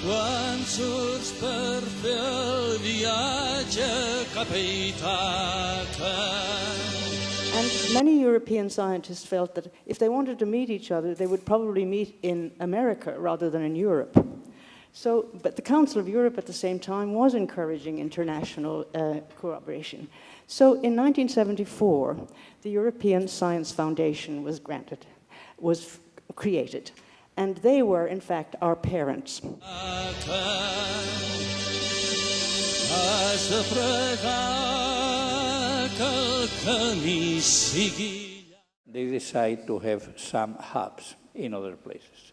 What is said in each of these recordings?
quan surts per fer el viatge cap a Ítaca. And many European scientists felt that if they wanted to meet each other, they would probably meet in America rather than in Europe. So, but the Council of Europe at the same time was encouraging international cooperation. So in 1974, the European Science Foundation was created. And they were, in fact, our parents. They decide to have some hubs in other places.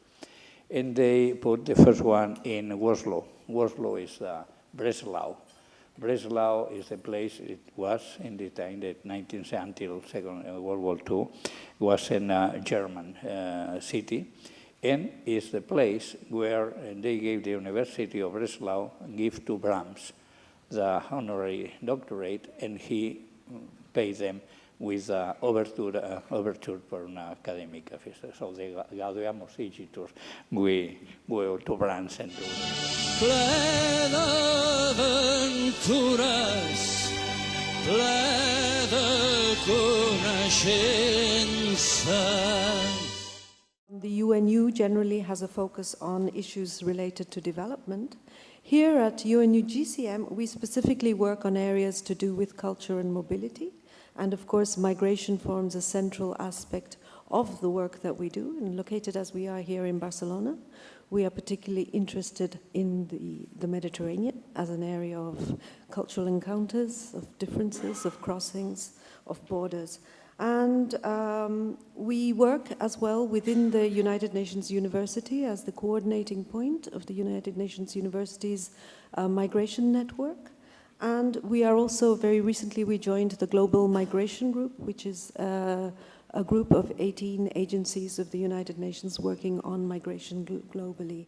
And they put the first one in Oslo. Oslo is Breslau. Breslau is the place it was in the time that 19th until Second World War II. It was a German city. And is the place where they gave the University of Breslau gift to Brahms the honorary doctorate, and he paid them with overture per una academica festa. So the Gaudiamus Igitur, we go to Brahms and do ple d'aventures, ple de coneixences. The UNU generally has a focus on issues related to development. Here at UNU-GCM, we specifically work on areas to do with culture and mobility. And of course, migration forms a central aspect of the work that we do. And located as we are here in Barcelona, we are particularly interested in the Mediterranean as an area of cultural encounters, of differences, of crossings, of borders. And we work as well within the United Nations University as the coordinating point of the United Nations University's migration network. And we are also, very recently, we joined the Global Migration Group, which is a group of 18 agencies of the United Nations working on migration globally.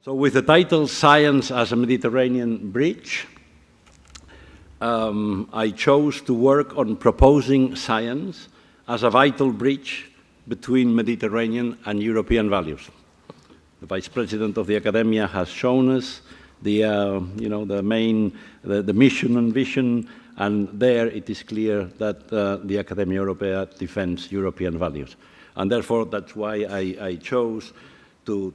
So with the title Science as a Mediterranean Bridge, I chose to work on proposing science as a vital bridge between Mediterranean and European values. The Vice President of the Academia has shown us the mission and vision, and there it is clear that the Academia Europea defends European values. And therefore, that's why I chose to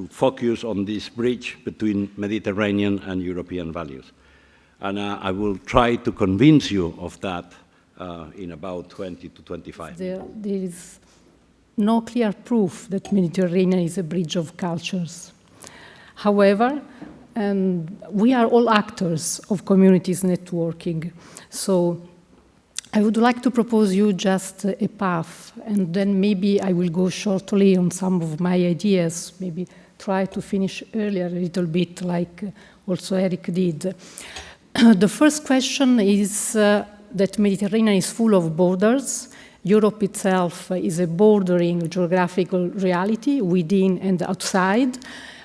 focus on this bridge between Mediterranean and European values. And I will try to convince you of that in about 20 to 25 minutes. There is no clear proof that Mediterranean is a bridge of cultures. However, we are all actors of communities networking. So I would like to propose you just a path, and then maybe I will go shortly on some of my ideas, maybe try to finish earlier a little bit like also Eric did. The first question is that Mediterranean is full of borders. Europe itself is a bordering geographical reality within and outside.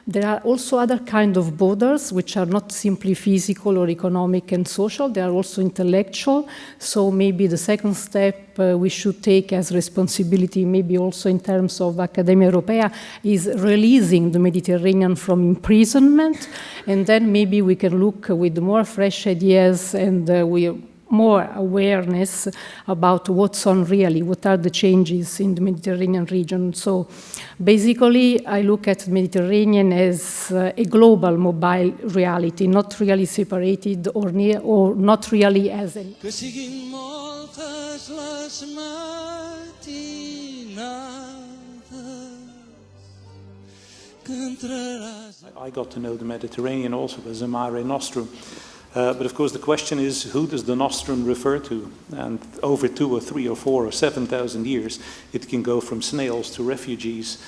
There are also other kind of borders which are not simply physical or economic and social, they are also intellectual. So maybe the second step we should take as responsibility, maybe also in terms of Academia Europea, is releasing the Mediterranean from imprisonment, and then maybe we can look with more fresh ideas and more awareness about what's on really, what are the changes in the Mediterranean region. So basically, I look at the Mediterranean as a global mobile reality, not really separated or not really as an... I got to know the Mediterranean also as a Mare Nostrum. But of course the question is, who does the nostrum refer to? And over 2 or 3 or 4 or 7,000 years, it can go from snails to refugees,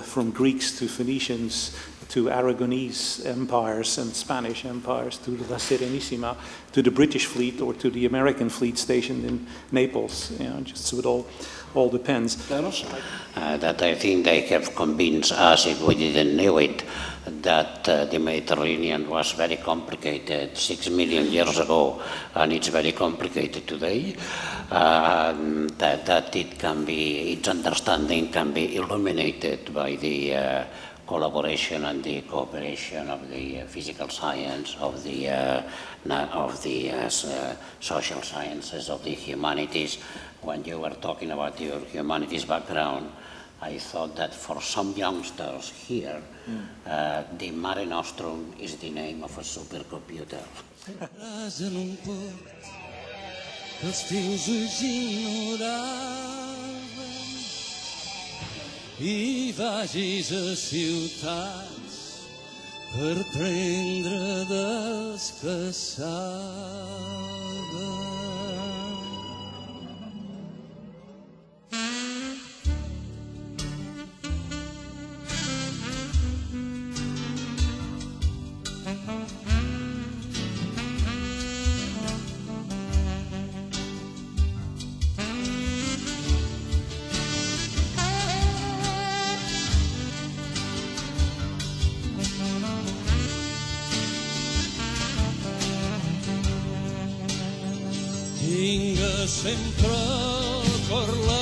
from Greeks to Phoenicians, to Aragonese empires and Spanish empires, to the La Serenissima, to the British fleet or to the American fleet stationed in Naples. You know, just so it all depends. That I think they have convinced us, if we didn't know it, that the Mediterranean was very complicated 6 million years ago, and it's very complicated today. That it can be, its understanding can be illuminated by the collaboration and the cooperation of the physical science, of the social sciences, of the humanities. When you were talking about your humanities background, I thought that for some youngsters here, the Mare Nostrum is the name of a supercomputer. I vagis a ciutats per prendre dels que saben. Tinga sempre el cor